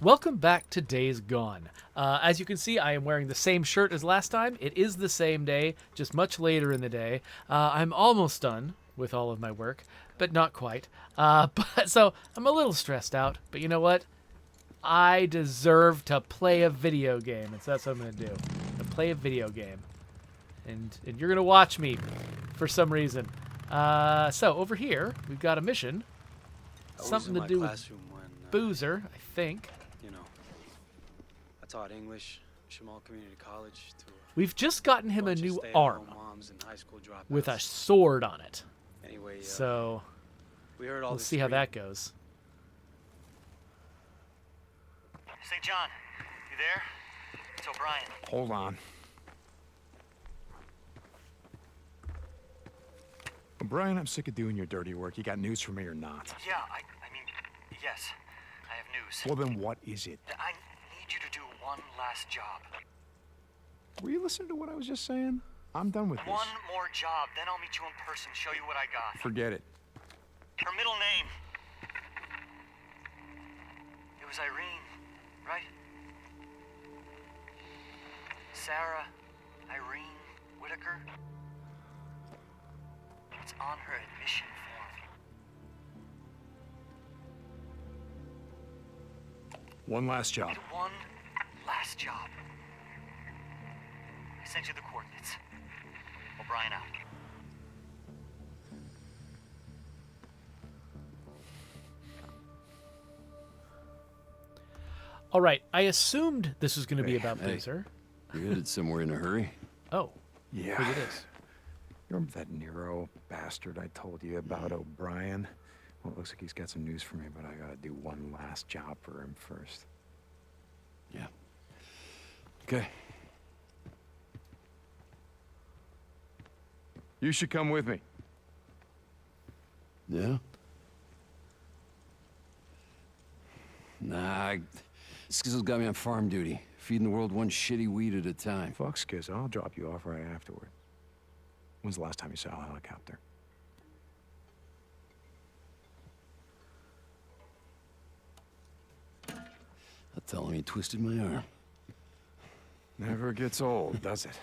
Welcome back to Days Gone. As you can see, I am wearing the same shirt as last time. It is the same day, just much later in the day. I'm almost done with all of my work, but not quite. So I'm a little stressed out, but you know what? I deserve to play a video game, and so that's what I'm going to do. I'm going to play a video game. And you're going to watch me for some reason. So over here, we've got a mission. Something to do with Boozer, I think. I taught English, Shamal Community College. We've just gotten him a new arm with a sword on it. Anyway, so we'll see how that goes. St. John, you there? It's O'Brien. Hold on. O'Brien, I'm sick of doing your dirty work. You got news for me or not? Yeah, I mean, yes, I have news. Well, then what is it? I need you to do one last job. Were you listening to what I was just saying? I'm done with this. One more job, then I'll meet you in person, show you what I got. Forget it. Her middle name. It was Irene, right? Sarah Irene Whitaker. It's on her admission form. One last job. One last job. I sent you the coordinates. O'Brien out. All right, I assumed this was going to be about Boozer. You headed somewhere in a hurry? Oh, Yeah. I think it is. You remember that Nero bastard I told you about, O'Brien? Well, it looks like he's got some news for me, but I gotta do one last job for him first. Yeah. Okay. You should come with me. Yeah? Nah, Skizzle's got me on farm duty, feeding the world one shitty weed at a time. Fuck Skiz, I'll drop you off right afterward. When's the last time you saw a helicopter? I'll tell him he twisted my arm. Never gets old, does it?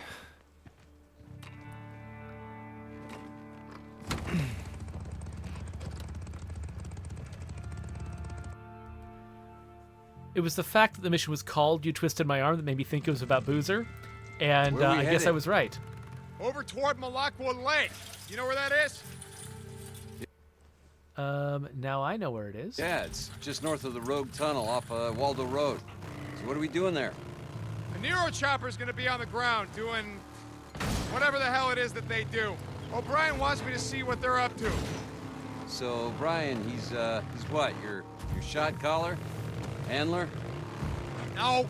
It was the fact that the mission was called "You Twisted My Arm" that made me think it was about Boozer, and Where are we I guess I headed? was right. Over toward Malakwa Lake. You know where that is? Now I know where it is. Yeah, it's just north of the Rogue Tunnel off Waldo Road. So what are we doing there? The Nero chopper's gonna be on the ground doing whatever the hell it is that they do. O'Brien wants me to see what they're up to. So, Brian, he's what? Your shot caller? Handler? No.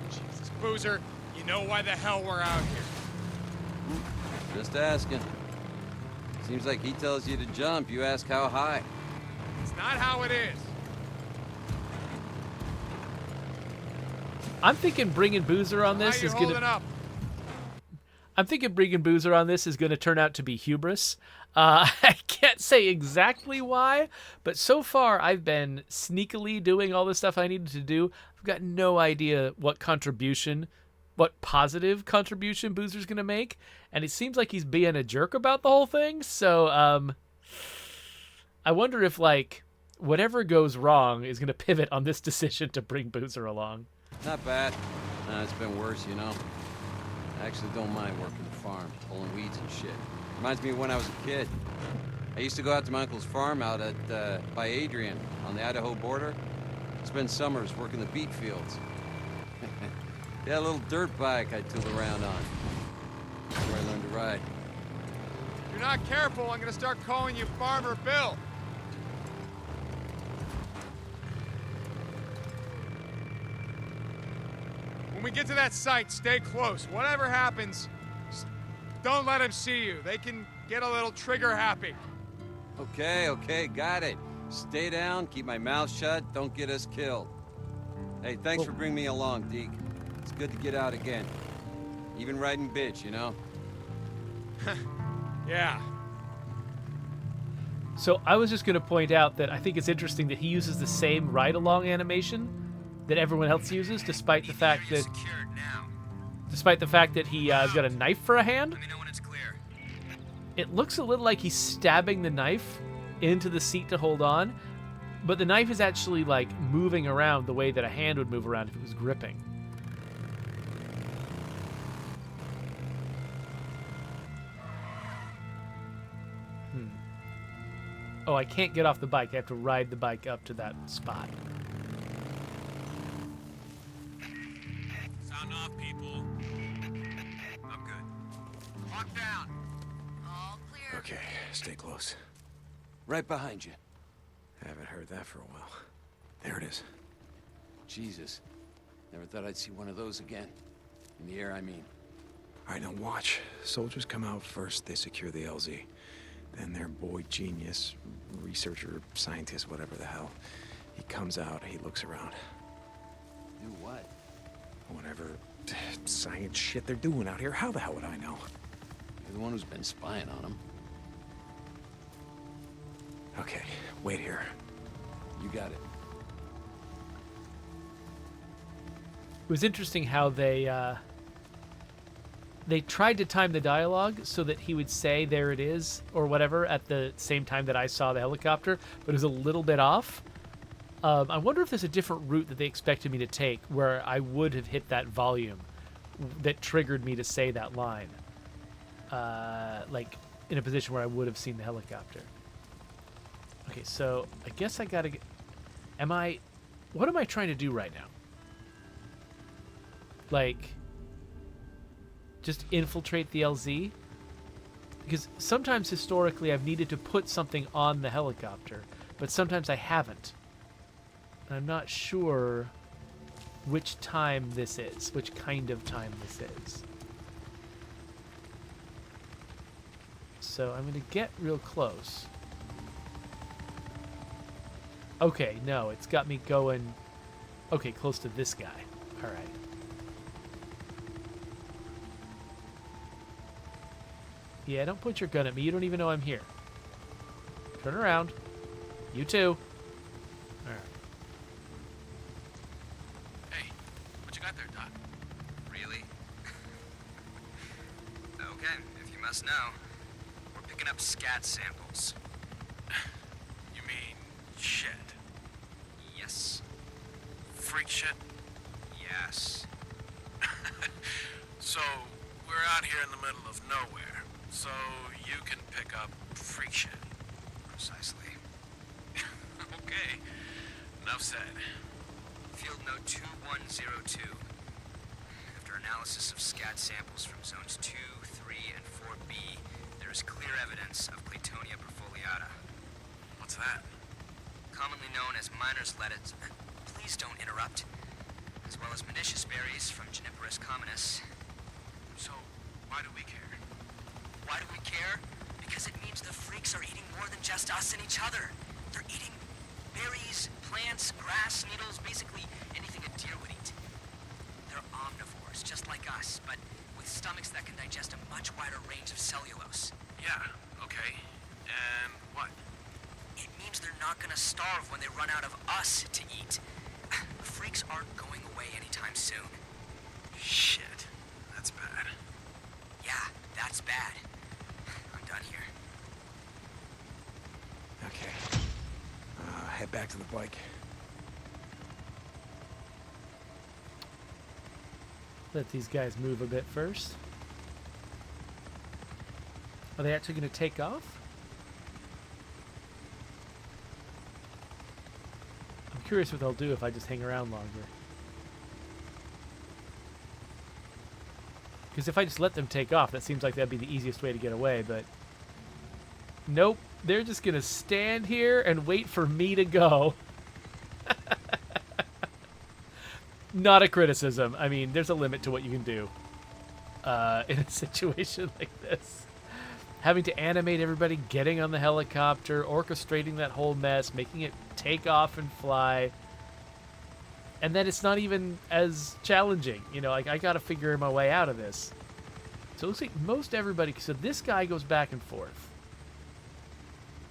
Jesus, Boozer. You know why the hell we're out here. Just asking. Seems like he tells you to jump, you ask how high. It's not how it is. I'm thinking bringing Boozer on this How you is holding gonna. up? I'm thinking bringing Boozer on this is going to turn out to be hubris. I can't say exactly why, but so far I've been sneakily doing all the stuff I needed to do. I've got no idea what positive contribution Boozer's going to make, and it seems like he's being a jerk about the whole thing. So I wonder if whatever goes wrong is going to pivot on this decision to bring Boozer along. Not bad. It's been worse, you know. I actually don't mind working the farm, pulling weeds and shit. Reminds me of when I was a kid. I used to go out to my uncle's farm out at by Adrian on the Idaho border. Spend summers working the beet fields. Yeah, a little dirt bike I tooled around on. That's where I learned to ride. If you're not careful, I'm gonna start calling you Farmer Bill. When we get to that site, stay close. Whatever happens, don't let them see you. They can get a little trigger happy. Okay, got it. Stay down, keep my mouth shut, don't get us killed. Hey, thanks for bringing me along, Deke. It's good to get out again. Even riding bitch, you know? Yeah. So I was just going to point out that I think it's interesting that he uses the same ride-along animation that everyone else uses, despite the fact that Secured now. he has got a knife for a hand. Let me know when it's clear. It looks a little like he's stabbing the knife into the seat to hold on, but the knife is actually like moving around the way that a hand would move around if it was gripping. Oh, I can't get off the bike. I have to ride the bike up to that spot. Sound off, people. I'm good. Lock down. All clear. Okay, stay close. Right behind you. Haven't heard that for a while. There it is. Jesus. Never thought I'd see one of those again. In the air, I mean. All right, now watch. Soldiers come out first, they secure the LZ. Then their boy genius, researcher, scientist, whatever the hell, he comes out, he looks around. Do what? Whatever science shit they're doing out here, how the hell would I know? You're the one who's been spying on them. Okay, wait here. You got it. It was interesting how they tried to time the dialogue so that he would say "there it is" or whatever at the same time that I saw the helicopter, but it was a little bit off. I wonder if there's a different route that they expected me to take where I would have hit that volume that triggered me to say that line, like in a position where I would have seen the helicopter. Okay, so I guess I gotta get... What am I trying to do right now? Like... just infiltrate the LZ? Because sometimes historically I've needed to put something on the helicopter, but sometimes I haven't. And I'm not sure which time this is, which kind of time this is. So I'm going to get real close. Okay, no, it's got me going... Okay, close to this guy. All right. Yeah, don't point your gun at me. You don't even know I'm here. Turn around. You too. All right. Hey, what you got there, Doc? Really? Okay, if you must know, we're picking up scat samples. You mean shit? Yes. Freak shit? Yes. So, we're out here in the middle of nowhere, so you can pick up freak shit. Precisely. Okay, enough said. Field note 2102. After analysis of scat samples from zones 2, 3, and 4B, there is clear evidence of Claytonia perfoliata. What's that? Commonly known as miner's lettuce. Please don't interrupt. As well as Menicious berries from Juniperus communis. So, why do we care? Why do we care? Because it means the freaks are eating more than just us and each other. They're eating berries, plants, grass, needles, basically anything a deer would eat. They're omnivores, just like us, but with stomachs that can digest a much wider range of cellulose. Yeah, okay. And what? It means they're not gonna starve when they run out of us to eat. The freaks aren't going away anytime soon. Shit. That's bad. Yeah, that's bad. I'm done here. Okay. Head back to the bike. Let these guys move a bit first. Are they actually going to take off? I'm curious what they'll do if I just hang around longer. Because if I just let them take off, that seems like that'd be the easiest way to get away, but... Nope. They're just going to stand here and wait for me to go. Not a criticism. I mean, there's a limit to what you can do in a situation like this. Having to animate everybody getting on the helicopter, orchestrating that whole mess, making it take off and fly. And then it's not even as challenging. You know, like I got to figure my way out of this. So it looks like most everybody... So this guy goes back and forth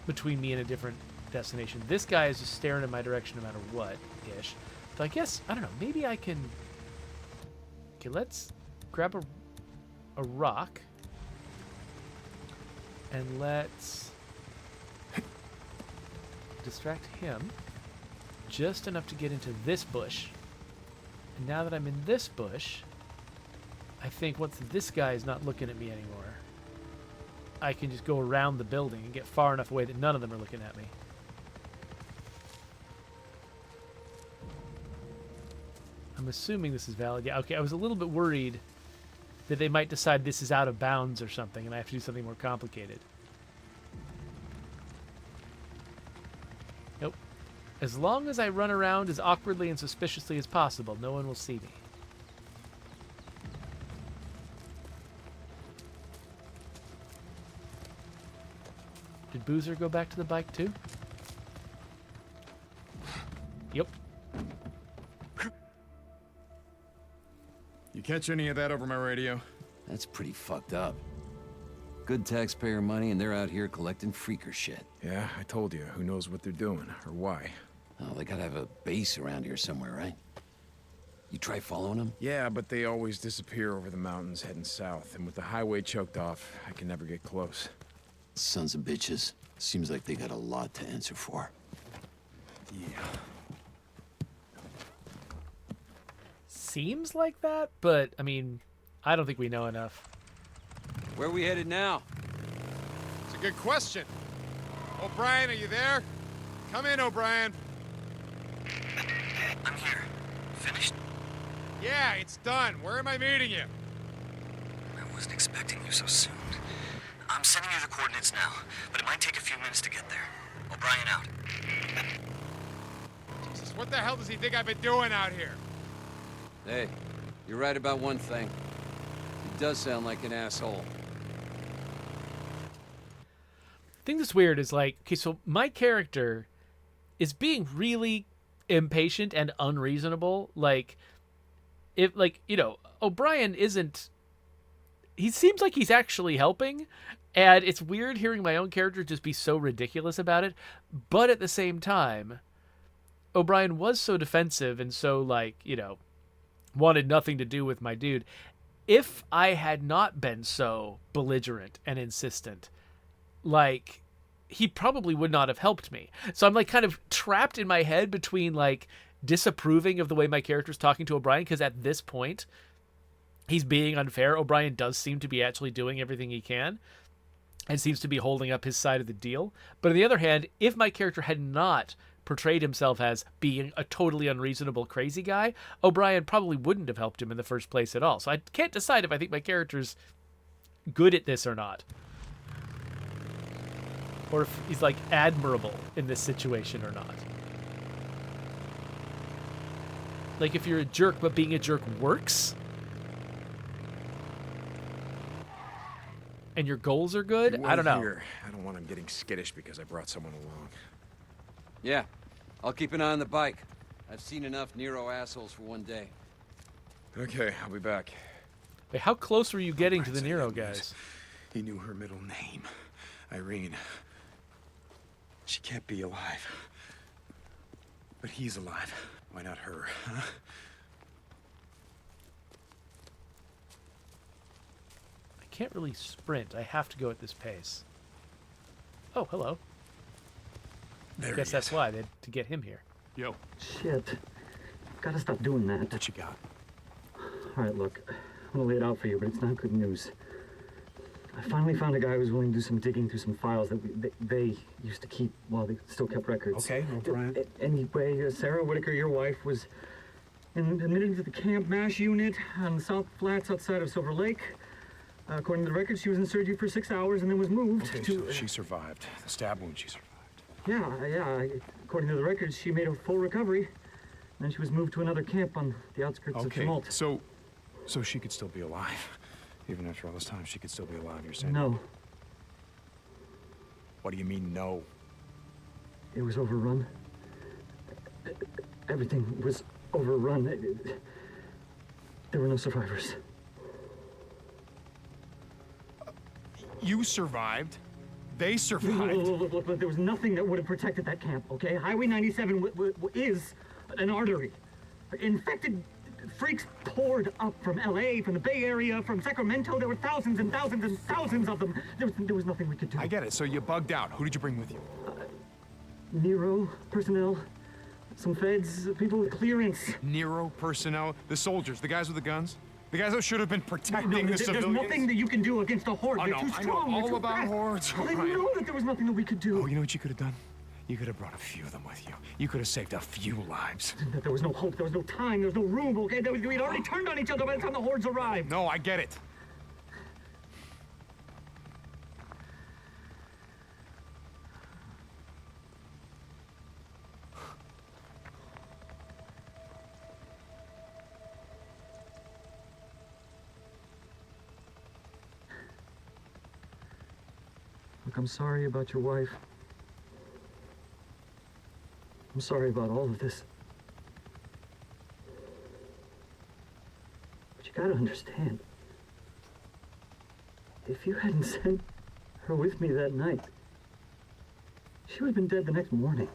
between me and a different destination. This guy is just staring in my direction no matter what, ish. So I guess, I don't know, maybe I can... Okay, let's grab a rock. And let's distract him just enough to get into this bush. And now that I'm in this bush, I think once this guy is not looking at me anymore, I can just go around the building and get far enough away that none of them are looking at me. I'm assuming this is valid. Yeah, okay, I was a little bit worried that they might decide this is out of bounds or something and I have to do something more complicated. Nope. As long as I run around as awkwardly and suspiciously as possible, no one will see me. Did Boozer go back to the bike too? Yep. You catch any of that over my radio? That's pretty fucked up. Good taxpayer money, and they're out here collecting freaker shit. Yeah, I told you. Who knows what they're doing, or why. Oh, they gotta have a base around here somewhere, right? You try following them? Yeah, but they always disappear over the mountains heading south, and with the highway choked off, I can never get close. Sons of bitches. Seems like they got a lot to answer for. Yeah. Seems like that, but, I mean, I don't think we know enough. Where are we headed now? It's a good question. O'Brien, are you there? Come in, O'Brien. I'm here. Finished? Yeah, it's done. Where am I meeting you? I wasn't expecting you so soon. I'm sending you the coordinates now, but it might take a few minutes to get there. O'Brien out. Jesus, what the hell does he think I've been doing out here? Hey, you're right about one thing. He does sound like an asshole. The thing that's weird is like, okay, so my character is being really impatient and unreasonable. Like, if, like, you know, O'Brien isn't, he seems like he's actually helping, and it's weird hearing my own character just be so ridiculous about it. But at the same time, O'Brien was so defensive and so, like, you know, wanted nothing to do with my dude. If I had not been so belligerent and insistent, like, he probably would not have helped me. So I'm, like, kind of trapped in my head between, like, disapproving of the way my character's talking to O'Brien, because at this point, he's being unfair. O'Brien does seem to be actually doing everything he can and seems to be holding up his side of the deal. But on the other hand, if my character had not portrayed himself as being a totally unreasonable crazy guy, O'Brien probably wouldn't have helped him in the first place at all. So I can't decide if I think my character's good at this or not. Or if he's, like, admirable in this situation or not. Like, if you're a jerk, but being a jerk works, and your goals are good, I don't know. Here. I don't want him getting skittish because I brought someone along. Yeah, I'll keep an eye on the bike. I've seen enough Nero assholes for one day. Okay, I'll be back. Wait, how close were you getting to the Nero guys? He knew her middle name. Irene. She can't be alive. But he's alive. Why not her, huh? I can't really sprint. I have to go at this pace. Oh, hello. There I guess that's why, to get him here. Yo. Shit. Gotta stop doing that. What you got? All right, look. I'm gonna lay it out for you, but it's not good news. I finally found a guy who was willing to do some digging through some files that they used to keep while they still kept records. Okay, O'Brien. Anyway, Sarah Whitaker, your wife, was admitted to the Camp MASH unit on the South Flats outside of Silver Lake. According to the records, she was in surgery for 6 hours and then was moved to... So she survived. The stab wound, she survived. Yeah. According to the records, she made a full recovery. And then she was moved to another camp on the outskirts of Tumult. So she could still be alive. Even after all this time, she could still be alive, you're saying? No. What do you mean, no? It was overrun. Everything was overrun. There were no survivors. You survived. They survived. Look, there was nothing that would have protected that camp, okay? Highway 97 is an artery. Infected freaks poured up from LA, from the Bay Area, from Sacramento. There were thousands and thousands and thousands of them. There was nothing we could do. I get it. So you bugged out. Who did you bring with you? Nero personnel, some feds, people with clearance. Nero personnel, the soldiers, the guys with the guns, the guys that should have been protecting the There's civilians. nothing that you can do against a horde. I They're know, too I know strong. all They're too about fast. hordes. I Right. know that there was nothing that we could do. Oh, you know what you could have done? You could have brought a few of them with you. You could have saved a few lives. That there was no hope, there was no time, there was no room, okay? We'd already turned on each other by the time the hordes arrived. No, I get it. Look, I'm sorry about your wife. I'm sorry about all of this. But you gotta understand, if you hadn't sent her with me that night, she would have been dead the next morning.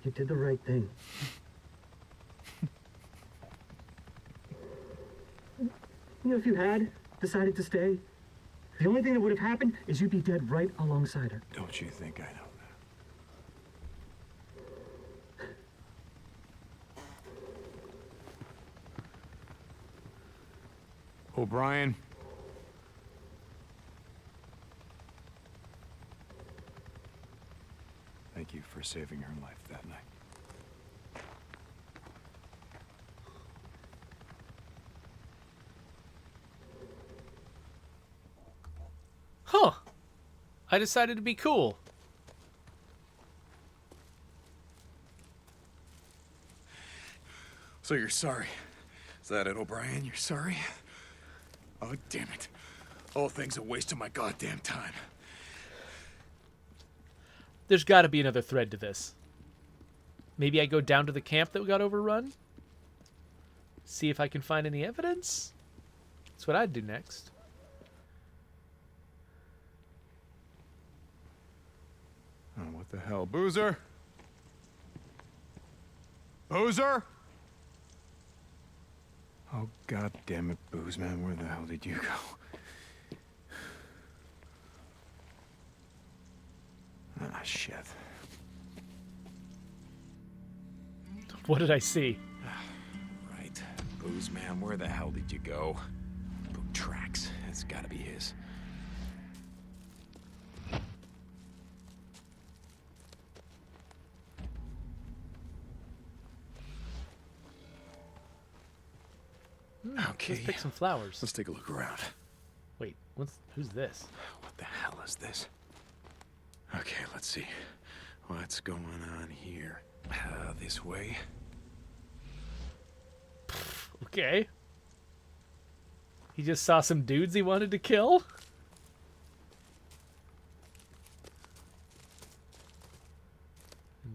You did the right thing. You know, if you had decided to stay, the only thing that would have happened is you'd be dead right alongside her. Don't you think I know that? O'Brien. Thank you for saving her life that night. Huh. I decided to be cool. So you're sorry? Is that it, O'Brien? You're sorry? Oh, damn it. Whole thing's a waste of my goddamn time. There's got to be another thread to this. Maybe I go down to the camp that got overrun? See if I can find any evidence? That's what I'd do next. Oh, what the hell? Boozer? Boozer? Oh, god damn it, Booze Man, where the hell did you go? Ah, shit. What did I see? Right. Booze Man, where the hell did you go? Boot tracks. It's gotta be his. Okay. Let's pick some flowers. Let's take a look around. Wait, who's this? What the hell is this? Okay, let's see. What's going on here? This way. Okay. He just saw some dudes he wanted to kill?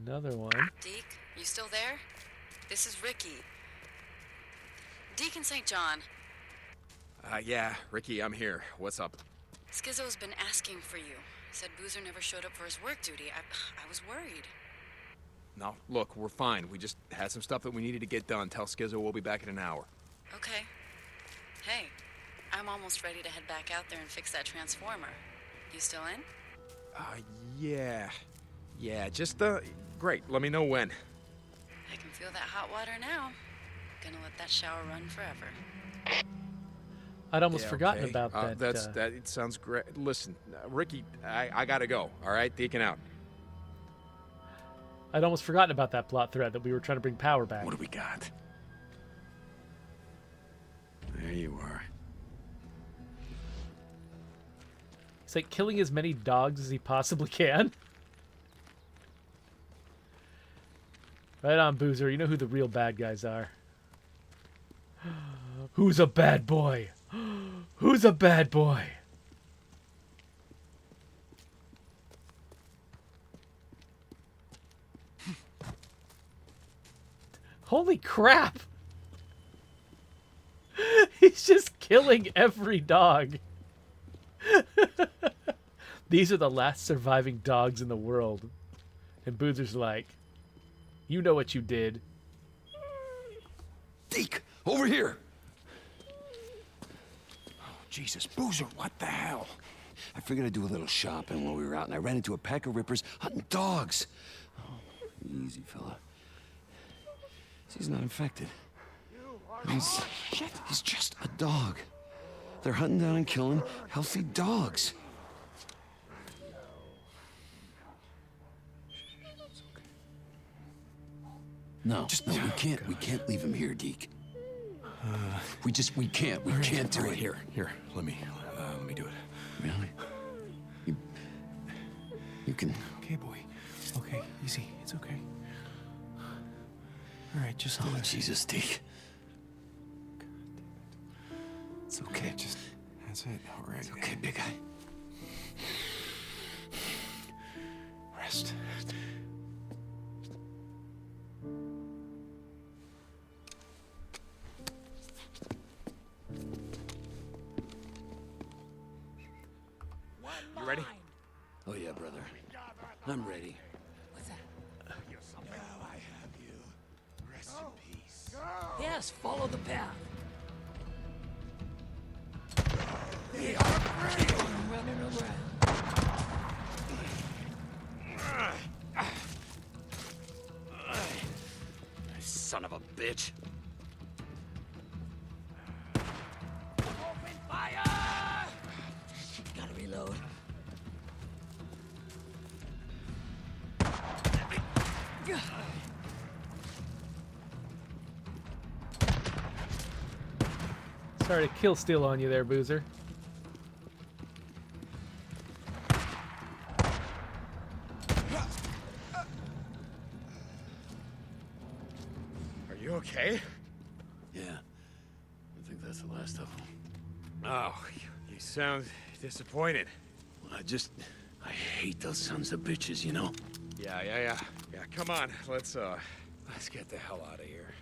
Another one. Deke, you still there? This is Ricky. Deacon St. John. Yeah, Ricky, I'm here. What's up? Skizzo's been asking for you. Said Boozer never showed up for his work duty. I was worried. No, look, we're fine. We just had some stuff that we needed to get done. Tell Skizzo we'll be back in an hour. Okay. Hey, I'm almost ready to head back out there and fix that transformer. You still in? Yeah. Yeah, just, great. Let me know when. I can feel that hot water now. Gonna let that shower run forever. I'd almost Yeah, forgotten okay. about that. That it sounds great. Listen, Ricky, I gotta go. All right, Deacon out. I'd almost forgotten about that plot thread that we were trying to bring power back. What do we got? There you are. He's like killing as many dogs as he possibly can. Right on, Boozer. You know who the real bad guys are. Who's a bad boy? Who's a bad boy? Holy crap! He's just killing every dog. These are the last surviving dogs in the world. And Boozer's like, you know what you did. Deke, over here! Jesus, Boozer, what the hell? I figured I'd do a little shopping while we were out, and I ran into a pack of rippers hunting dogs. Oh, easy, fella. He's not infected. He's just a dog. They're hunting down and killing healthy dogs. No, we can't leave him here, Deke. We can't do it. Here, let me do it. Really? You can... Okay, boy. Okay, easy, it's okay. All right, just... Oh, Jesus, Deke. It's okay, that's it, all right. It's okay, big guy. Rest. You ready? Oh, yeah, brother. I'm ready. Yes, follow the path. I'm running around. Son of a bitch. Open fire! Gotta reload. Sorry to kill steal on you there, Boozer. Are you okay? Yeah. I think that's the last of them. Oh, you sound disappointed. I hate those sons of bitches, you know? Yeah, come on, let's get the hell out of here.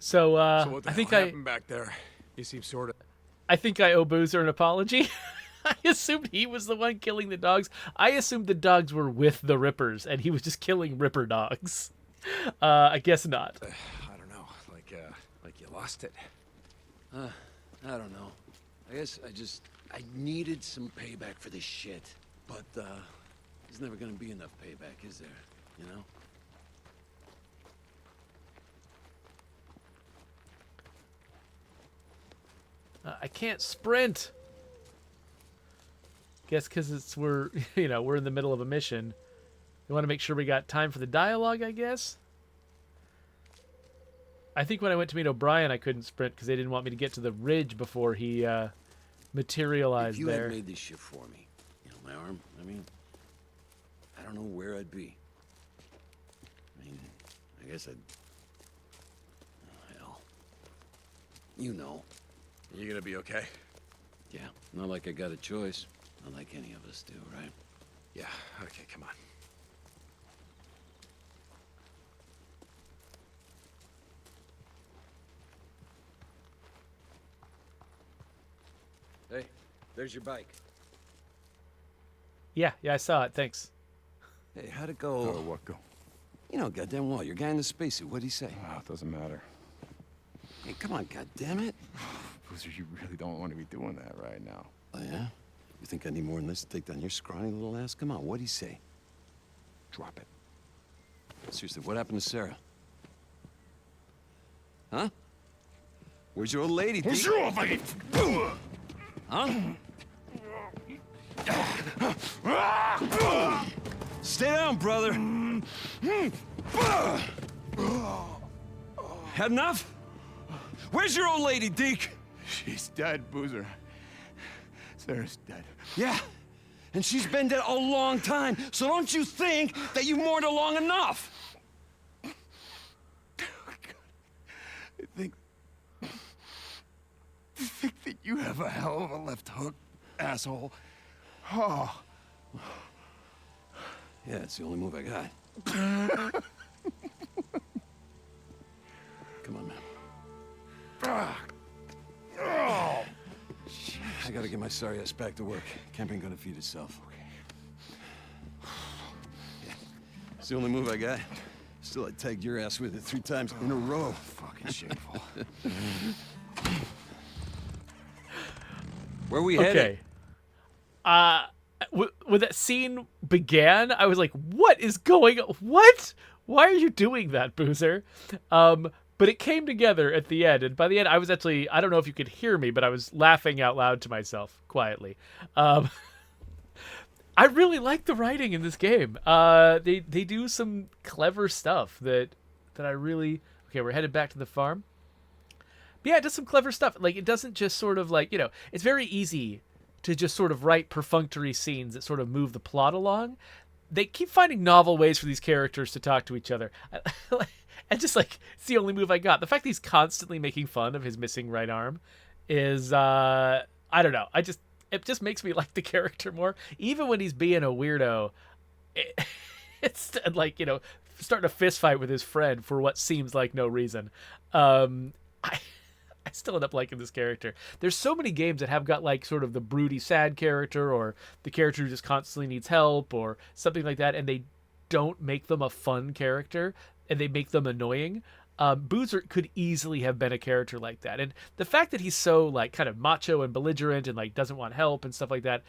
So, So what the I hell think happened back there? You seem sort of... I think I owe Boozer an apology. I assumed he was the one killing the dogs. I assumed the dogs were with the Rippers, and he was just killing Ripper dogs. I guess not. I don't know, like you lost it. I don't know. I guess I needed some payback for this shit. But, there's never gonna be enough payback, is there? You know? I can't sprint. Guess because we're in the middle of a mission. We want to make sure we got time for the dialogue, I guess. I think when I went to meet O'Brien, I couldn't sprint because they didn't want me to get to the ridge before he materialized If you there. had made this shit for me, my arm, I don't know where I'd be. I guess I'd... Oh, hell. You know. You gonna be okay? Yeah, not like I got a choice. Not like any of us do, right? Yeah, okay, come on. Hey, there's your bike. Yeah, I saw it. Thanks. Hey, how'd it go? Oh, what go? You know, goddamn well, your guy in the spacesuit, what'd he say? Oh, it doesn't matter. Hey, come on, goddammit. Boozer, you really don't want to be doing that right now. Oh, yeah? You think I need more than this to take down your scrawny little ass? Come on, what'd he say? Drop it. Seriously, what happened to Sarah? Huh? Where's your old lady, Deke? Huh? Stay down, brother. Had enough? Where's your old lady, Deke? She's dead, Boozer. Sarah's dead. Yeah, and she's been dead a long time, so don't you think that you mourned her long enough? I think that you have a hell of a left hook, asshole. Oh. Yeah, it's the only move I got. Come on, man. Oh. I gotta get my sorry ass back to work. Camp ain't gonna feed itself. Yeah. It's the only move I got. Still, I tagged your ass with it 3 times in a row. Fucking shameful. Where we headed? Okay. When that scene began, I was like, what is going on? What? Why are you doing that, Boozer? But it came together at the end. And by the end, I was actually, I don't know if you could hear me, but I was laughing out loud to myself quietly. I really like the writing in this game. They do some clever stuff that I really... Okay, we're headed back to the farm. But yeah, it does some clever stuff. Like, it doesn't just sort of like, you know, it's very easy to just sort of write perfunctory scenes that sort of move the plot along. They keep finding novel ways for these characters to talk to each other. And just like, it's the only move I got. The fact that he's constantly making fun of his missing right arm is, I don't know. It just makes me like the character more. Even when he's being a weirdo, it's like, you know, starting a fist fight with his friend for what seems like no reason. I still end up liking this character. There's so many games that have got like sort of the broody sad character or the character who just constantly needs help or something like that, and they don't make them a fun character and they make them annoying. Boozer could easily have been a character like that. And the fact that he's so like kind of macho and belligerent and like doesn't want help and stuff like that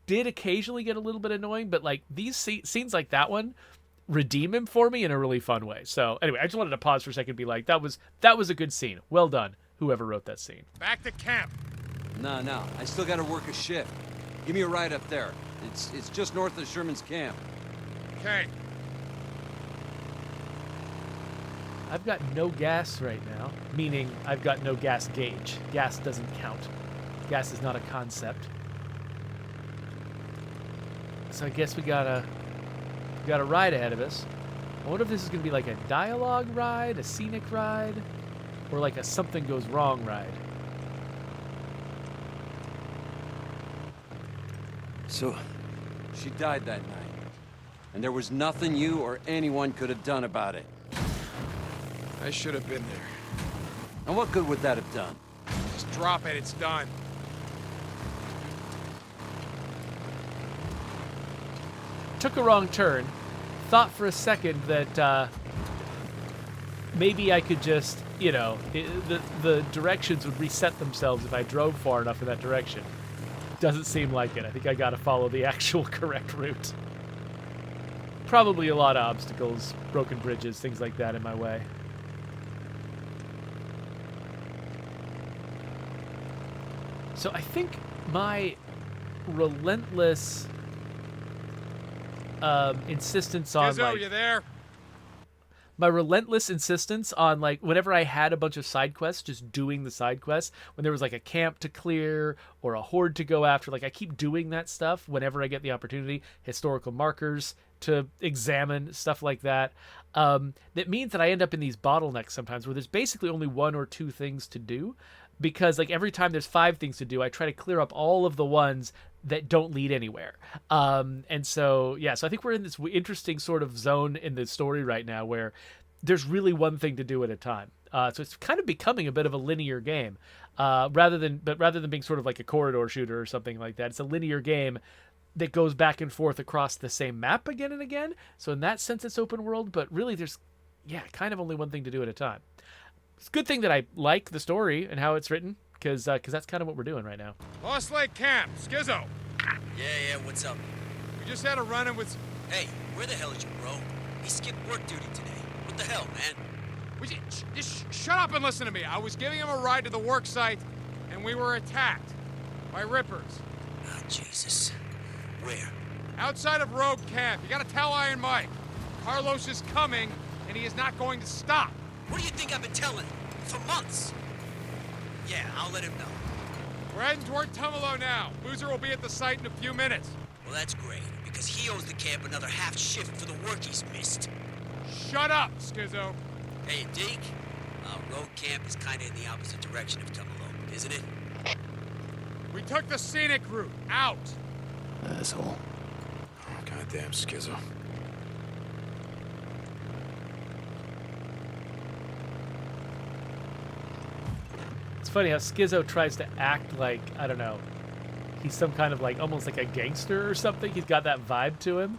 did occasionally get a little bit annoying, but like these scenes like that one redeem him for me in a really fun way. So anyway, I just wanted to pause for a second and be like, that was a good scene. Well done, whoever wrote that scene. Back to camp. No. I still gotta work a shift. Give me a ride up there. It's just north of Sherman's camp. Okay. I've got no gas right now, meaning I've got no gas gauge. Gas doesn't count. Gas is not a concept. So I guess we got a ride ahead of us. I wonder if this is going to be like a dialogue ride, a scenic ride, or like a something goes wrong ride. So, she died that night, and there was nothing you or anyone could have done about it. I should have been there. And what good would that have done? Just drop it, it's done. Took a wrong turn. Thought for a second that maybe I could just, you know, the directions would reset themselves if I drove far enough in that direction. Doesn't seem like it. I think I gotta follow the actual correct route. Probably a lot of obstacles, broken bridges, things like that in my way. So I think my relentless insistence on Skizzo, you there? My relentless insistence on like whenever I had a bunch of side quests, just doing the side quests. When there was like a camp to clear or a horde to go after, like I keep doing that stuff whenever I get the opportunity. Historical markers to examine, stuff like that. That means that I end up in these bottlenecks sometimes where there's basically only 1 or 2 things to do. Because like every time there's 5 things to do, I try to clear up all of the ones that don't lead anywhere. And so, yeah, so I think we're in this interesting sort of zone in the story right now where there's really one thing to do at a time. So it's kind of becoming a bit of a linear game, rather than being sort of like a corridor shooter or something like that. It's a linear game that goes back and forth across the same map again and again. So in that sense, it's open world, but really there's, kind of only one thing to do at a time. It's a good thing that I like the story and how it's written, because that's kind of what we're doing right now. Lost Lake Camp, Skizzo. Yeah, what's up? We just had a run-in with... Hey, where the hell is your bro? He skipped work duty today. What the hell, man? Just shut up and listen to me. I was giving him a ride to the work site, and we were attacked by Rippers. Ah, Jesus. Where? Outside of Rogue Camp. You gotta tell Iron Mike. Carlos is coming, and he is not going to stop. What do you think I've been telling? For months. Yeah, I'll let him know. We're heading toward Tumalo now. Boozer will be at the site in a few minutes. Well, that's great, because he owes the camp another half shift for the work he's missed. Shut up, Skizzo. Hey, Deke. Road Camp is kind of in the opposite direction of Tumalo, isn't it? We took the scenic route. Out. Asshole. Oh, goddamn Skizzo. It's funny how Skizzo tries to act like, I don't know, he's some kind of like almost like a gangster or something. He's got that vibe to him.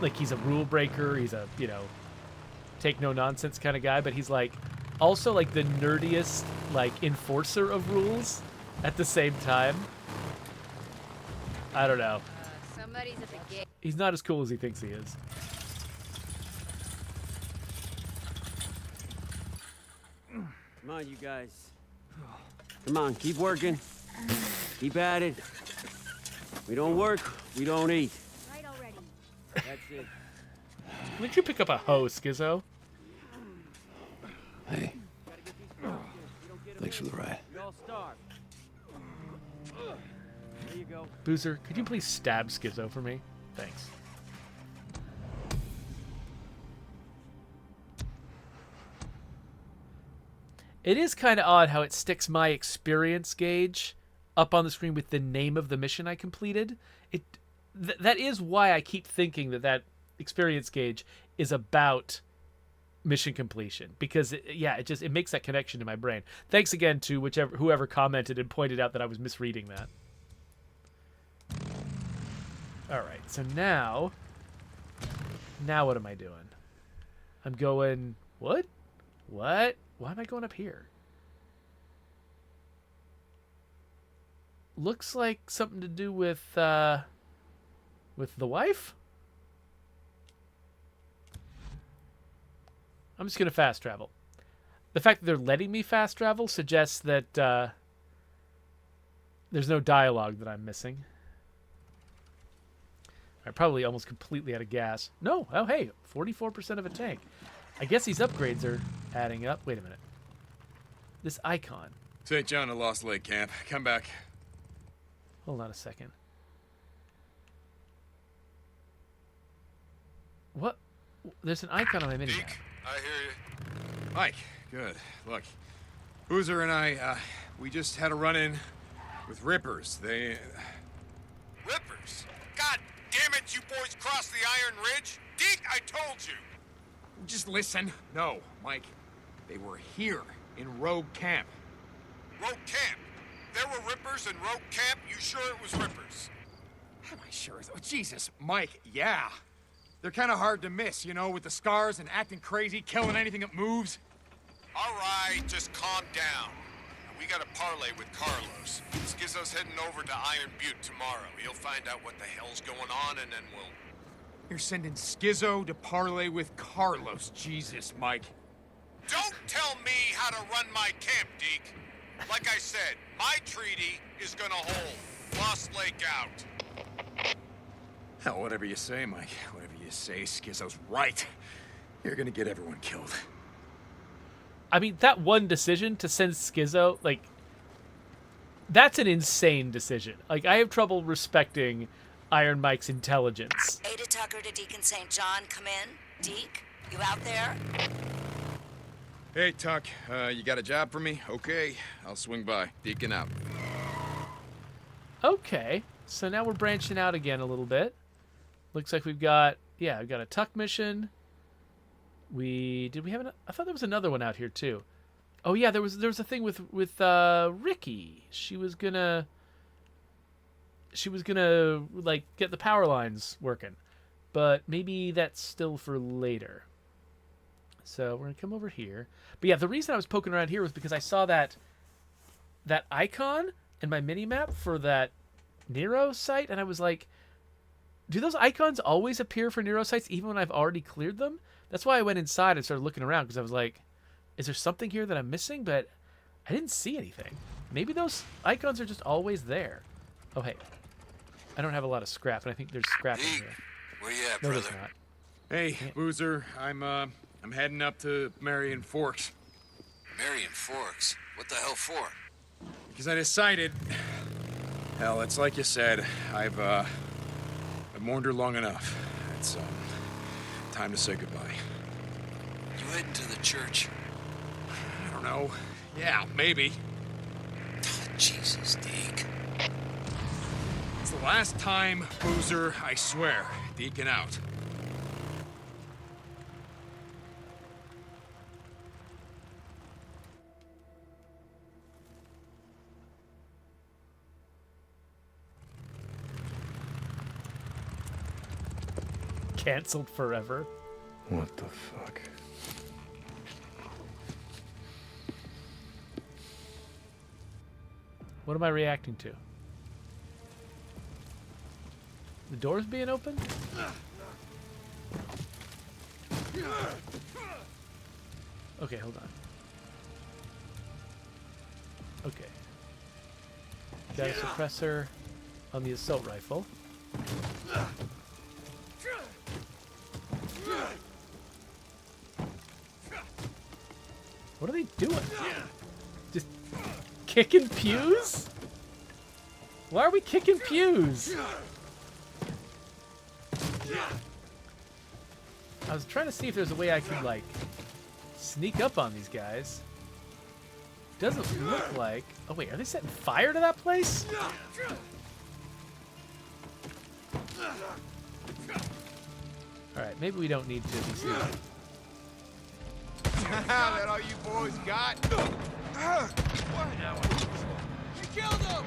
Like he's a rule breaker. He's a, you know, take no nonsense kind of guy. But he's like also like the nerdiest like enforcer of rules at the same time. I don't know. Somebody's at the gate. He's not as cool as he thinks he is. Come on, you guys. Come on, keep working. Keep at it. We don't work, we don't eat. Right already. That's it. Why don't you pick up a hoe, Skizzo? Hey. Thanks for the ride. We all starve. There you go. Boozer, could you please stab Skizzo for me? Thanks. It is kind of odd how it sticks my experience gauge up on the screen with the name of the mission I completed. That is why I keep thinking that experience gauge is about mission completion, because it makes that connection in my brain. Thanks again to whoever commented and pointed out that I was misreading that. All right, so now what am I doing? I'm going what? Why am I going up here? Looks like something to do with the wife? I'm just going to fast travel. The fact that they're letting me fast travel suggests that there's no dialogue that I'm missing. I'm probably almost completely out of gas. No. Oh, hey, 44% of a tank. I guess these upgrades are adding up. Wait a minute. This icon. St. John to Lost Lake Camp. Come back. Hold on a second. What? There's an icon on my minimap. I hear you. Mike, good. Look, Boozer and I, we just had a run-in with Rippers. They... Rippers? God damn it, you boys crossed the Iron Ridge? Deke, I told you! Just listen. No, Mike. They were here in Rogue Camp. Rogue Camp? There were Rippers in Rogue Camp? You sure it was Rippers? Am I sure? Oh, Jesus, Mike, yeah. They're kind of hard to miss, you know, with the scars and acting crazy, killing anything that moves. All right, just calm down. We got a parlay with Carlos. Skizzo's heading over to Iron Butte tomorrow. He'll find out what the hell's going on, and then we'll... You're sending Skizzo to parlay with Carlos. Jesus, Mike. Don't tell me how to run my camp, Deke. Like I said, my treaty is gonna hold. Lost Lake out. Hell, whatever you say, Mike. Whatever you say, Skizzo's right. You're gonna get everyone killed. I mean, that one decision to send Skizzo, like, that's an insane decision. Like, I have trouble respecting Iron Mike's intelligence. Ada Tucker to Deacon St. John, come in. Deke, you out there? Hey, Tuck, you got a job for me? Okay, I'll swing by. Deacon out. Okay, so now we're branching out again a little bit. Looks like we've got a Tuck mission. I thought there was another one out here too. Oh yeah, there was a thing with Ricky. She was gonna like get the power lines working, but maybe that's still for later. So we're gonna come over here. But yeah, the reason I was poking around here was because I saw that icon in my mini map for that Nero site, and I was like, do those icons always appear for Nero sites even when I've already cleared them? That's why I went inside and started looking around, because I was like, is there something here that I'm missing? But I didn't see anything. Maybe those icons are just always there. Oh, hey. I don't have a lot of scrap, and I think there's scrap in here. Where you at, No, brother? there's not. Hey, Boozer, I'm heading up to Marion Forks. Marion Forks? What the hell for? Because I decided... Hell, it's like you said. I've mourned her long enough. It's, time to say goodbye. You heading to the church? I don't know. Yeah, maybe. Oh, Jesus, Deke. It's the last time, Boozer, I swear. Deacon out. Cancelled forever. What the fuck? What am I reacting to? The door's being opened? Okay, hold on. Okay. Got a suppressor on the assault rifle. What are they doing? Just kicking pews? Why are we kicking pews? I was trying to see if there's a way I could, like, sneak up on these guys. Doesn't look like... Oh, wait, are they setting fire to that place? Alright, maybe we don't need to be sneaking. That all you boys got? You killed him!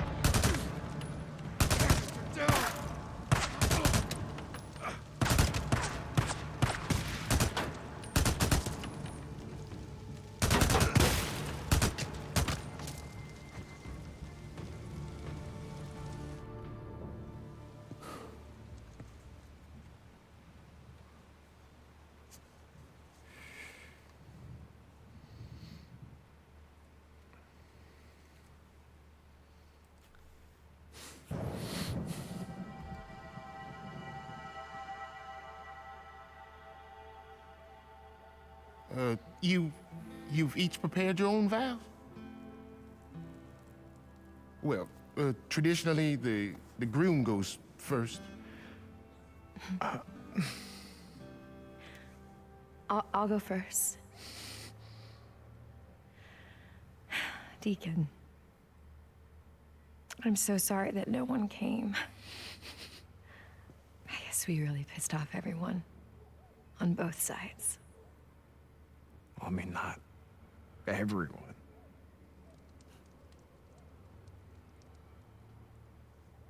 You've each prepared your own vow? Well, traditionally, the groom goes first. I'll go first. Deacon, I'm so sorry that no one came. I guess we really pissed off everyone on both sides. I mean, not everyone.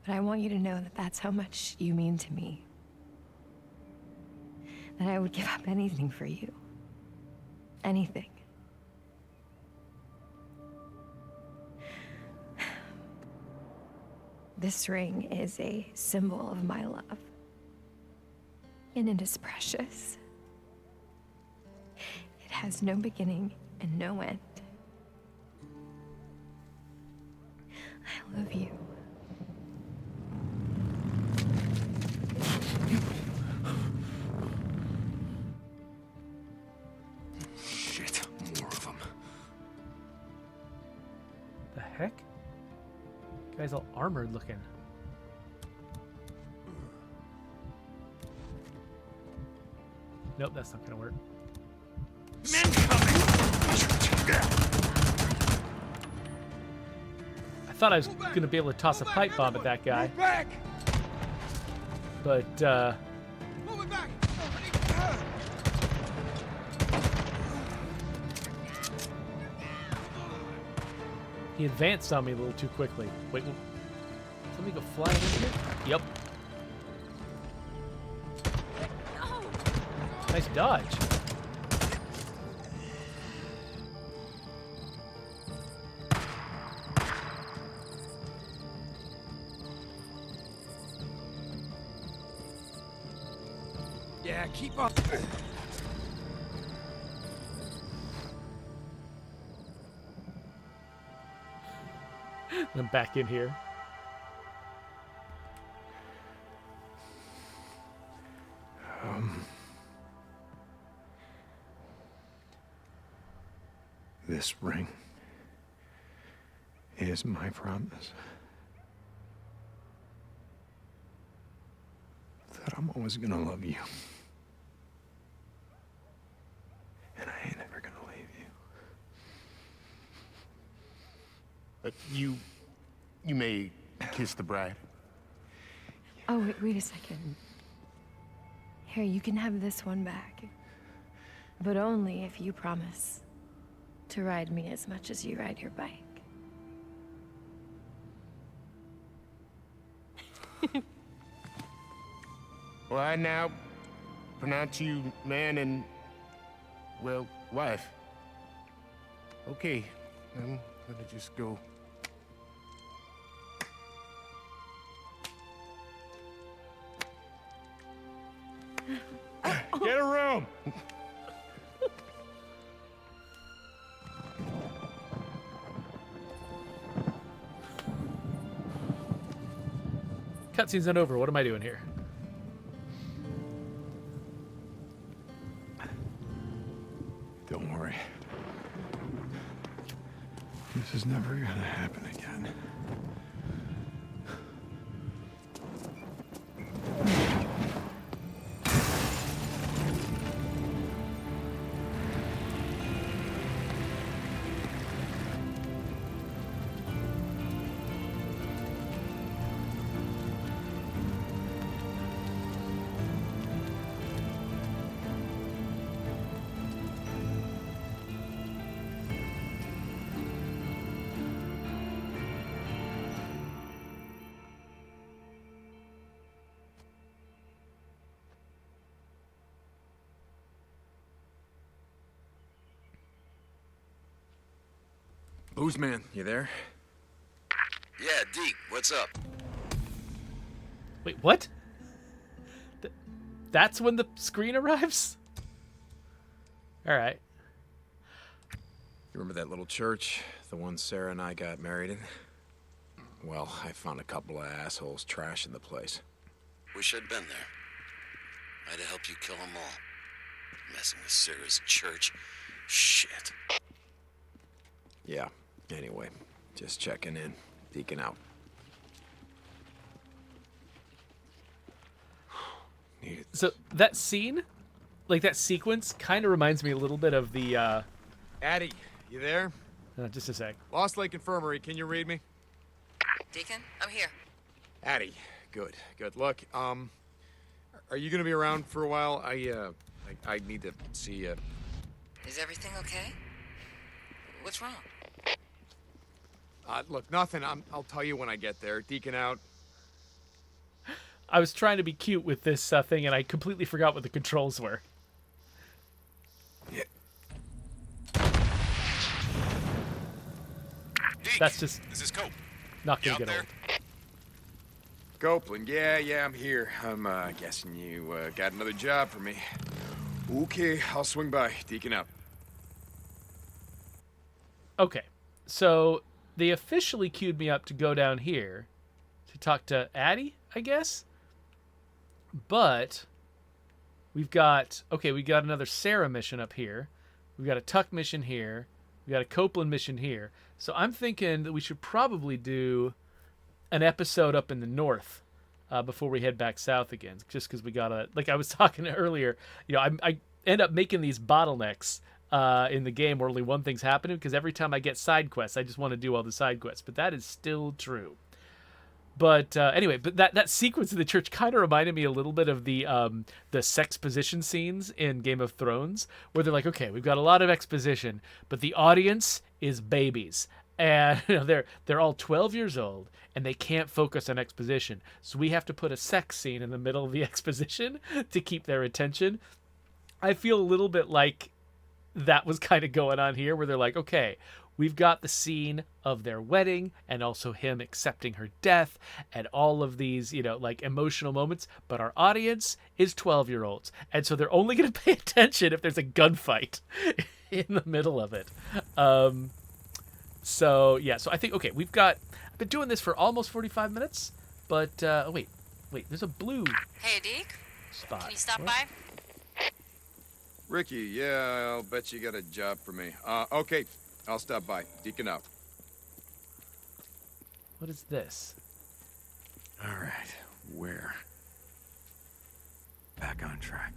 But I want you to know that that's how much you mean to me. That I would give up anything for you. Anything. This ring is a symbol of my love. And it is precious. It has no beginning and no end. I love you. Shit, more of them. The heck? Guy's all armored looking. Nope, that's not gonna work. Men coming! I thought I was gonna be able to toss a pipe bomb at that guy. Move back! But, Move it back! he advanced on me a little too quickly. Wait, somebody go flying in here? Yep. Nice dodge. Yeah, keep up. I'm back in here. This ring is my promise that I'm always gonna love you. And I ain't ever gonna leave you. You may kiss the bride. Oh, wait a second. Here, you can have this one back. But only if you promise to ride me as much as you ride your bike. All right, now, pronounce you man and, well, wife. Okay, I'm gonna just go. Get a room! Cutscene's not over. What am I doing here? Don't worry. This is never gonna happen again. Boozman, you there? Yeah, Deke, what's up? Wait, what? That's when the screen arrives? Alright. You remember that little church? The one Sarah and I got married in? Well, I found a couple of assholes trashing the place. Wish I'd been there. I'd have helped you kill them all. Messing with Sarah's church. Shit. Yeah, anyway, just checking in, deacon out. So that scene, like that sequence, kind of reminds me a little bit of the, Addie, you there? just a sec. Lost Lake Infirmary, can you read me? Deacon, I'm here. Addie, good. Look, are you gonna be around for a while? I need to see you. Is everything okay? What's wrong? Look, nothing. I'll tell you when I get there. Deacon out. I was trying to be cute with this thing, and I completely forgot what the controls were. Yeah. Deke, That's just this is Cope. not You gonna out get there? old. Copeland, yeah, I'm here. I'm guessing you got another job for me. Okay, I'll swing by. Deacon out. Okay, so they officially queued me up to go down here to talk to Addie, I guess. But we've got another Sarah mission up here. We've got a Tuck mission here. We've got a Copeland mission here. So I'm thinking that we should probably do an episode up in the north before we head back south again. Just because we gotta, like I was talking earlier, I end up making these bottlenecks in the game where only one thing's happening, because every time I get side quests, I just want to do all the side quests. But that is still true. But anyway, but that sequence in the church kind of reminded me a little bit of the sexposition scenes in Game of Thrones, where they're like, okay, we've got a lot of exposition, but the audience is babies, and they're all 12 years old, and they can't focus on exposition, so we have to put a sex scene in the middle of the exposition to keep their attention. I feel a little bit like that was kind of going on here, where they're like, okay, we've got the scene of their wedding and also him accepting her death and all of these, like emotional moments, but our audience is 12-year-olds. And so they're only going to pay attention if there's a gunfight in the middle of it. So I think, okay, I've been doing this for almost 45 minutes, but, wait, there's a blue Hey, Deke. spot. Can you stop by? Ricky, yeah, I'll bet you got a job for me. Okay, I'll stop by. Deacon out. What is this? All right, where? Back on track.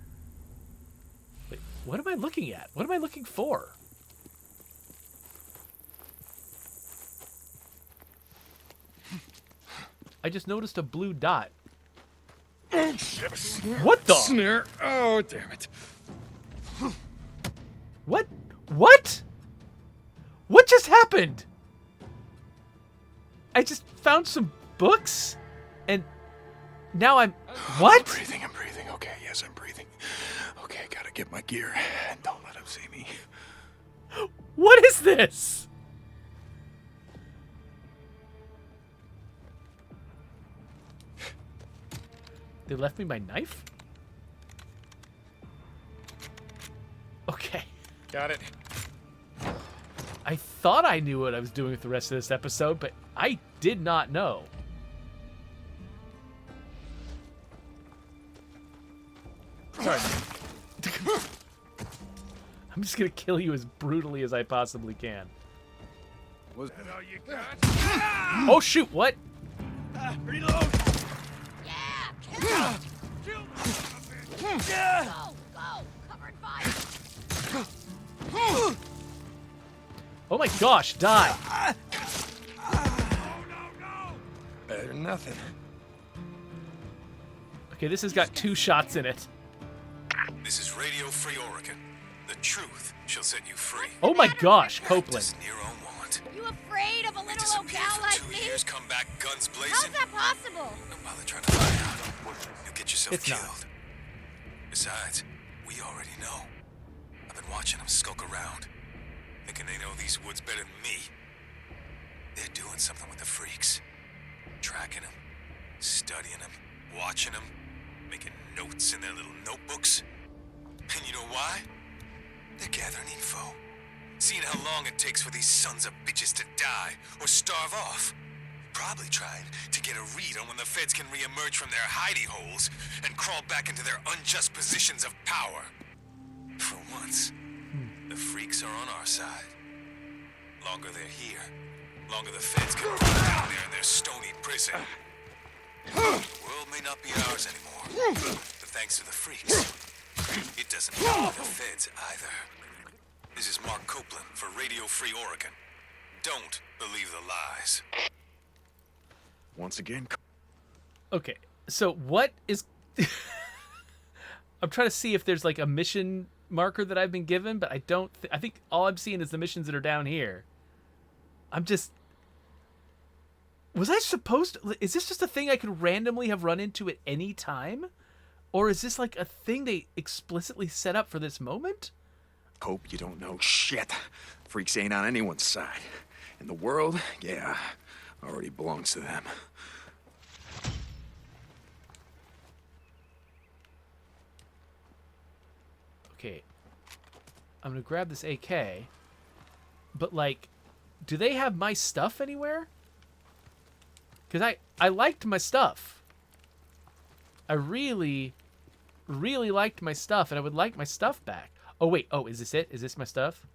Wait, what am I looking at? What am I looking for? I just noticed a blue dot. Oh, shit. What the? Snare. Oh, damn it. What? What? What just happened? I just found some books and now I'm... What? I'm breathing. Okay, yes, I'm breathing. Okay, gotta get my gear. And don't let him see me. What is this? They left me my knife? Okay. Got it. I thought I knew what I was doing with the rest of this episode, but I did not know. Sorry. I'm just gonna kill you as brutally as I possibly can. Was that all you got? Oh shoot, what? Reload! Yeah! Kill him! Go! Go! Cover and fire! Oh my gosh, die! Better than nothing. Okay, this has got 2 shots in it. This is Radio Free Oregon. The truth shall set you free. Oh my gosh, Copeland. As Nero want. You afraid of a little old gal like me? Years come back guns blazing. How's that possible? And while they're trying to find out, you'll get yourself It's killed. not. Besides, we already know. I've been watching them skulk around, thinking they know these woods better than me. They're doing something with the freaks. Tracking them, studying them, watching them, making notes in their little notebooks. And you know why? They're gathering info. Seeing how long it takes for these sons of bitches to die or starve off. Probably trying to get a read on when the feds can re-emerge from their hidey holes and crawl back into their unjust positions of power. For once, the freaks are on our side. Longer they're here, longer the feds can run down there in their stony prison. The world may not be ours anymore, but thanks to the freaks, it doesn't belong to the feds either. This is Mark Copeland for Radio Free Oregon. Don't believe the lies. Once again. Okay, so what is... I'm trying to see if there's like a mission marker that I've been given, but I don't... I think all I'm seeing is the missions that are down here. I'm just... Was I supposed to... Is this just a thing I could randomly have run into at any time? Or is this like a thing they explicitly set up for this moment? Hope you don't know shit. Freaks ain't on anyone's side. And the world, yeah, already belongs to them. Okay. I'm gonna grab this AK. But like, do they have my stuff anywhere? Because I liked my stuff. I really liked my stuff, and I would like my stuff back. Oh, wait. Oh, is this it? Is this my stuff?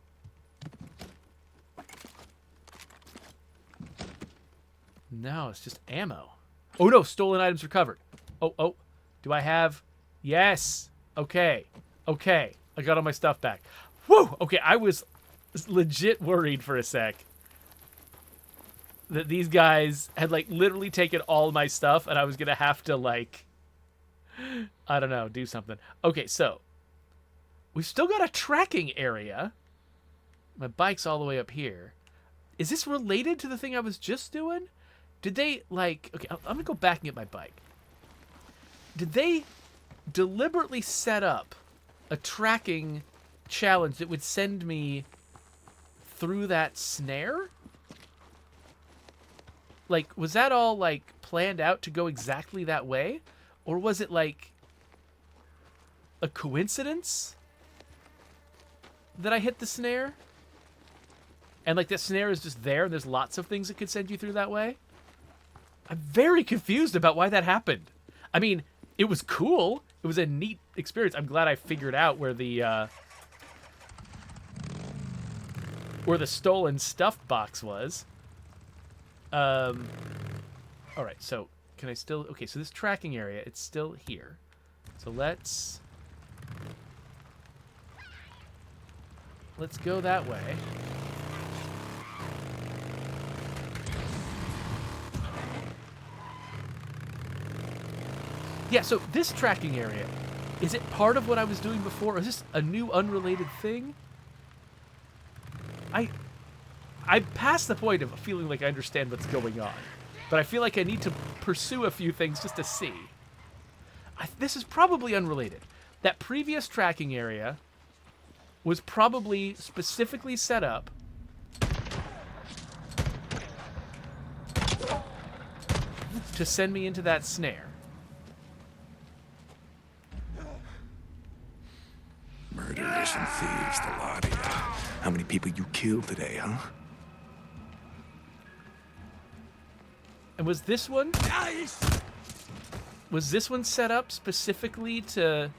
No, it's just ammo. Oh, no. Stolen items recovered. Oh. Do I have... Yes. Okay. Okay. I got all my stuff back. Woo! Okay, I was legit worried for a sec that these guys had, like, literally taken all my stuff, and I was going to have to, like... I don't know, do something. Okay, so we've still got a tracking area. My bike's all the way up here. Is this related to the thing I was just doing? Did they, like... Okay, I'm going to go back and get my bike. Did they deliberately set up a tracking challenge that would send me through that snare? Like, was that all, like, planned out to go exactly that way? Or was it, like, a coincidence that I hit the snare? And, like, that snare is just there, and there's lots of things that could send you through that way? I'm very confused about why that happened. I mean, it was cool. It was a neat experience. I'm glad I figured out where the stolen stuff box was. All right, so... Can I still... Okay, so this tracking area, it's still here. So let's go that way. Yeah, so this tracking area, is it part of what I was doing before? Or is this a new unrelated thing? I'm past the point of feeling like I understand what's going on. But I feel like I need to pursue a few things just to see. this is probably unrelated. That previous tracking area was probably specifically set up to send me into that snare. Murderers and thieves, the lot of you. How many people you killed today, huh? And was this one? Was this one set up specifically to...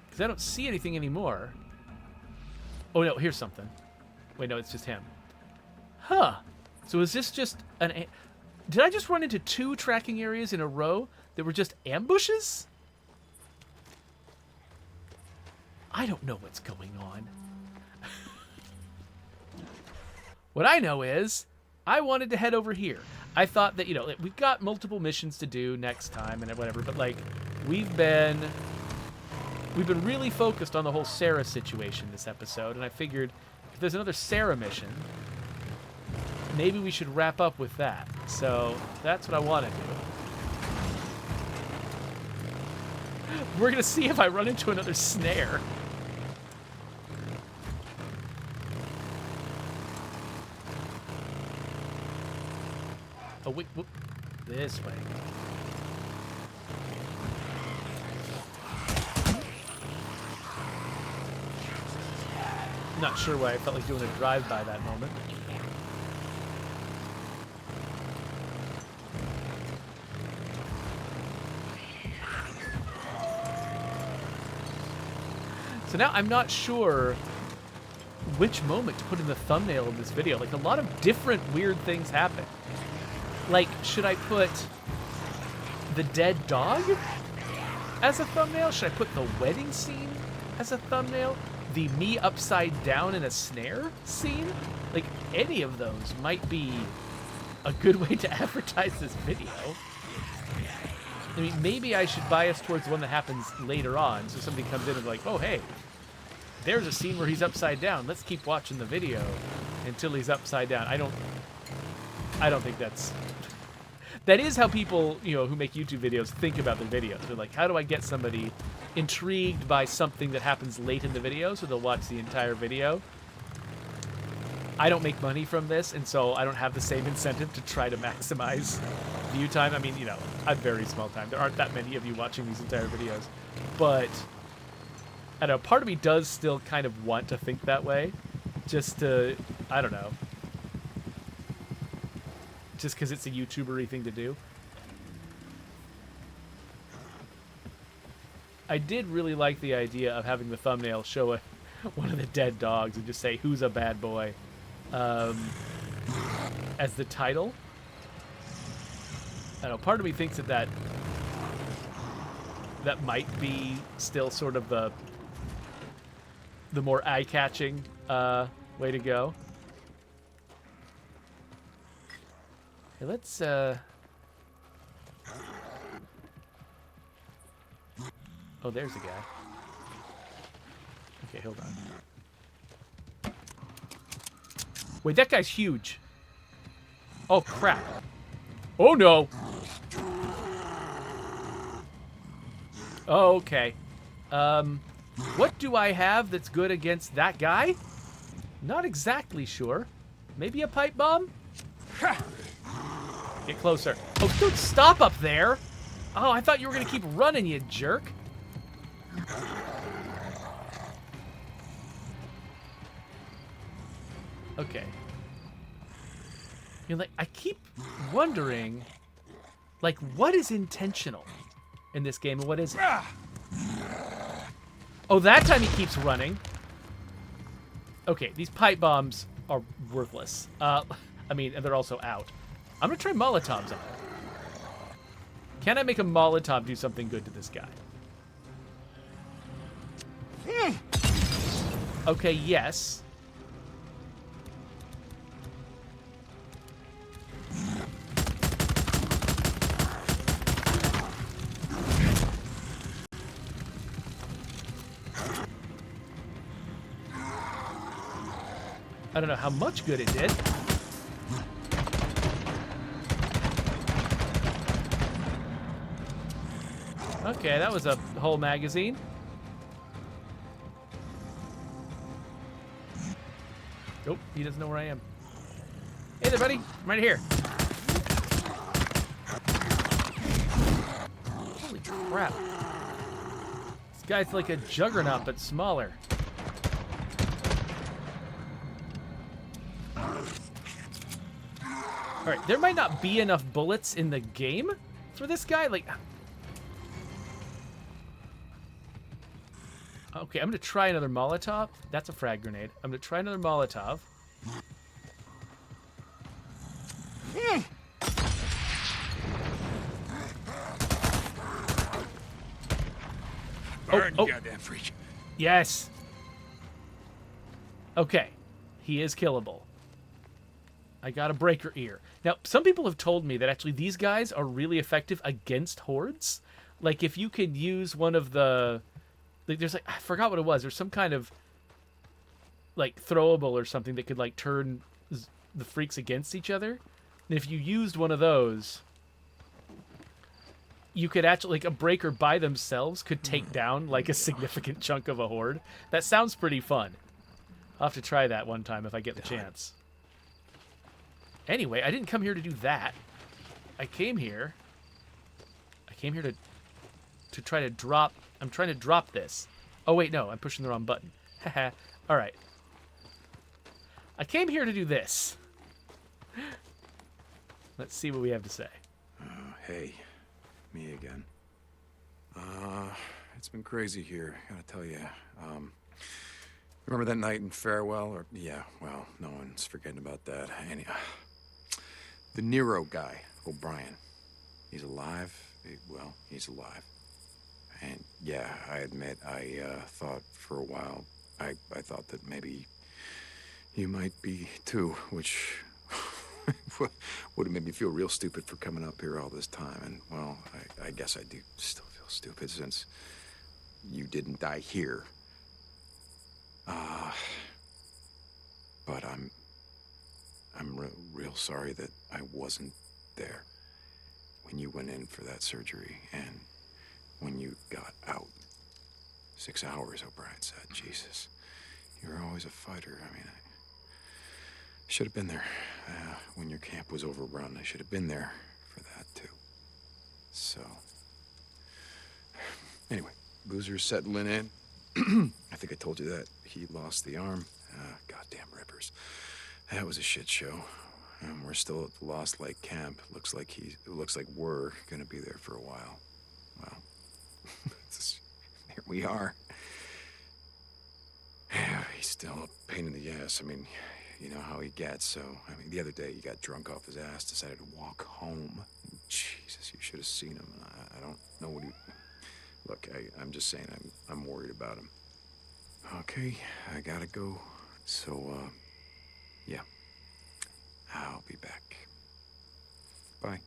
Because I don't see anything anymore. Oh, no, here's something. Wait, no, it's just him. Huh. So is this just an... Did I just run into 2 tracking areas in a row that were just ambushes? I don't know what's going on. What I know is I wanted to head over here. I thought that, you know, we've got multiple missions to do next time and whatever, but like we've been really focused on the whole Sarah situation this episode, and I figured if there's another Sarah mission, maybe we should wrap up with that. So that's what I want to do. We're going to see if I run into another snare. Oh, wait, whoop. This way. Not sure why I felt like doing a drive-by that moment. So now I'm not sure which moment to put in the thumbnail of this video. Like, a lot of different weird things happen. Like, should I put the dead dog as a thumbnail? Should I put the wedding scene as a thumbnail? The me upside down in a snare scene? Like, any of those might be a good way to advertise this video. I mean, maybe I should bias towards the one that happens later on, so somebody comes in and be like, oh, hey, there's a scene where he's upside down. Let's keep watching the video until he's upside down. I don't think that's... That is how people, you know, who make YouTube videos think about their videos. They're like, how do I get somebody intrigued by something that happens late in the video so they'll watch the entire video? I don't make money from this, and so I don't have the same incentive to try to maximize view time. I mean, you know, I'm very small time. There aren't that many of you watching these entire videos. But, I don't know, part of me does still kind of want to think that way. Just to, I don't know. Just because it's a YouTuber-y thing to do. I did really like the idea of having the thumbnail show one of the dead dogs and just say, who's a bad boy, as the title. I don't know, part of me thinks that might be still sort of the more eye-catching way to go. Okay, let's oh, there's a guy. Okay, hold on. Wait, that guy's huge. Oh, crap. Oh, no. Oh, okay. What do I have that's good against that guy? Not exactly sure. Maybe a pipe bomb? Get closer. Oh, don't stop up there. Oh, I thought you were going to keep running, you jerk. Okay. You know, like, I keep wondering, like, what is intentional in this game and what isn't? Oh, that time he keeps running. Okay, these pipe bombs are worthless. I mean, and they're also out. I'm gonna try Molotovs on it. Can I make a Molotov do something good to this guy? Okay, yes. I don't know how much good it did. Okay, that was a whole magazine. Nope, he doesn't know where I am. Hey there, buddy. I'm right here. Holy crap. This guy's like a juggernaut, but smaller. Alright, there might not be enough bullets in the game for this guy. Like, okay, I'm gonna try another Molotov. That's a frag grenade. I'm gonna try another Molotov. Burn, you goddamn freak. Yes. Okay, he is killable. I got a breaker ear. Now, some people have told me that actually these guys are really effective against hordes. Like, if you could use one of the... Like, there's like... I forgot what it was. There's some kind of, like, throwable or something that could, like, turn the freaks against each other. And if you used one of those, you could actually... Like, a breaker by themselves could take down, like, a significant chunk of a horde. That sounds pretty fun. I'll have to try that one time if I get the chance. Anyway, I didn't come here to do that. I came here to try to drop... I'm trying to drop this. Oh, wait, no. I'm pushing the wrong button. Haha. All right. I came here to do this. Let's see what we have to say. Hey. Me again. It's been crazy here, gotta tell you. Remember that night in Farewell? Or yeah, well, no one's forgetting about that. The Nero guy, O'Brien. He's alive. Well, he's alive. And yeah, I admit, I thought for a while, I thought that maybe you might be too, which would have made me feel real stupid for coming up here all this time. And well, I guess I do still feel stupid since you didn't die here. But I'm real sorry that I wasn't there when you went in for that surgery and when you got out. 6 hours, O'Brien said. Jesus, you were always a fighter. I mean, I should have been there when your camp was overrun. I should have been there for that too. So, anyway, Boozer's settling in. I think I told you that he lost the arm. Goddamn rippers. That was a shit show. We're still at the Lost Lake camp. Looks like we're gonna be there for a while. Well, here we are. Yeah, he's still a pain in the ass. I mean, you know how he gets. So, I mean, the other day he got drunk off his ass, decided to walk home. Jesus, you should have seen him. I don't know what he. Look, I'm just saying, I'm worried about him. Okay, I gotta go. So, yeah. I'll be back. Bye.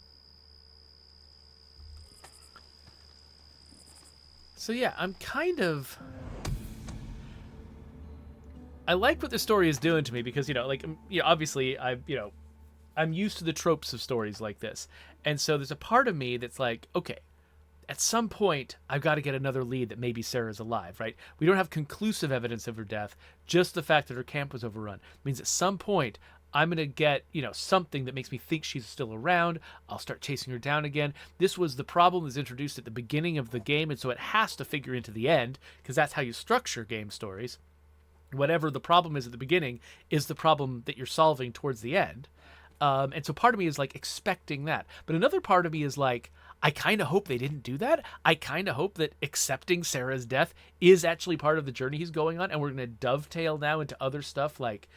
So yeah, I'm kind of... I like what the story is doing to me because, obviously I'm used to the tropes of stories like this. And so there's a part of me that's like, okay, at some point, I've got to get another lead that maybe Sarah's alive, right? We don't have conclusive evidence of her death. Just the fact that her camp was overrun means at some point, I'm going to get, something that makes me think she's still around. I'll start chasing her down again. This was the problem that's introduced at the beginning of the game, and so it has to figure into the end, because that's how you structure game stories. Whatever the problem is at the beginning is the problem that you're solving towards the end. And so part of me is like expecting that. But another part of me is like, I kind of hope they didn't do that. I kind of hope that accepting Sarah's death is actually part of the journey he's going on. And we're going to dovetail now into other stuff like,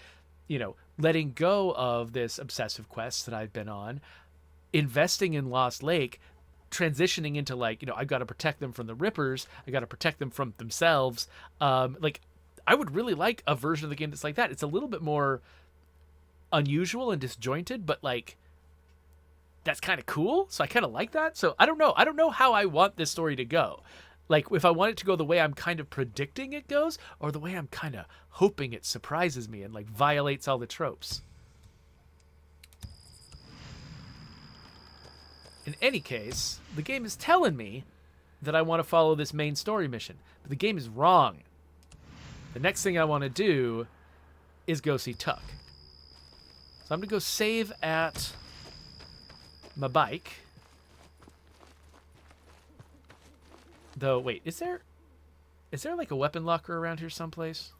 letting go of this obsessive quest that I've been on, investing in Lost Lake, transitioning into like, I've got to protect them from the Rippers. I got to protect them from themselves. I would really like a version of the game that's like that. It's a little bit more unusual and disjointed, but like that's kind of cool. So I kind of like that. So I don't know how I want this story to go. Like if I want it to go the way I'm kind of predicting it goes, or the way I'm kind of hoping it surprises me and like violates all the tropes. In any case, the game is telling me that I want to follow this main story mission. But the game is wrong. The next thing I want to do is go see Tuck. So I'm going to go save at my bike. Though, wait, is there like a weapon locker around here someplace?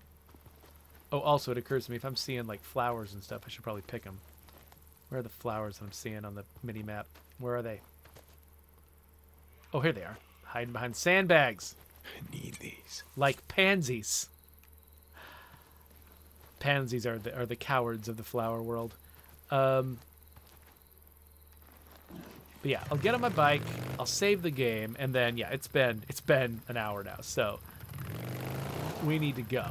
Oh, also it occurs to me, if I'm seeing like flowers and stuff, I should probably pick them. Where are the flowers that I'm seeing on the mini-map? Where are they? Oh, here they are. Hiding behind sandbags. I need these. Like pansies. Pansies are the cowards of the flower world. But yeah, I'll get on my bike, I'll save the game, and then yeah, it's been an hour now, so we need to go.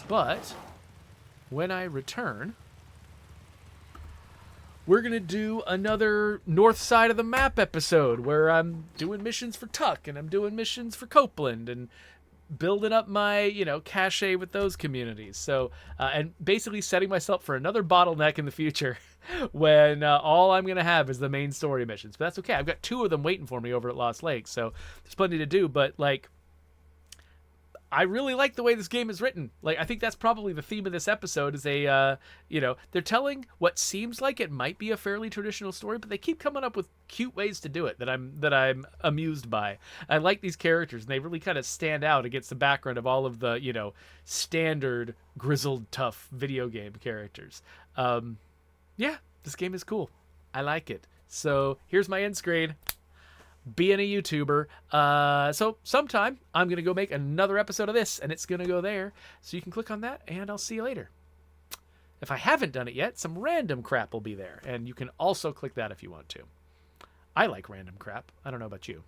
But when I return, we're going to do another north side of the map episode where I'm doing missions for Tuck and I'm doing missions for Copeland and building up my, cachet with those communities. So, and basically setting myself for another bottleneck in the future when all I'm going to have is the main story missions. But that's okay. I've got 2 of them waiting for me over at Lost Lake. So there's plenty to do, but I really like the way this game is written. I think that's probably the theme of this episode is they're telling what seems like it might be a fairly traditional story, but they keep coming up with cute ways to do it that I'm amused by. I like these characters, and they really kind of stand out against the background of all of the, standard grizzled, tough video game characters. Yeah, this game is cool. I like it. So here's my end screen. Being a YouTuber. So sometime I'm going to go make another episode of this, and it's going to go there. So you can click on that, and I'll see you later. If I haven't done it yet, some random crap will be there, and you can also click that if you want to. I like random crap. I don't know about you.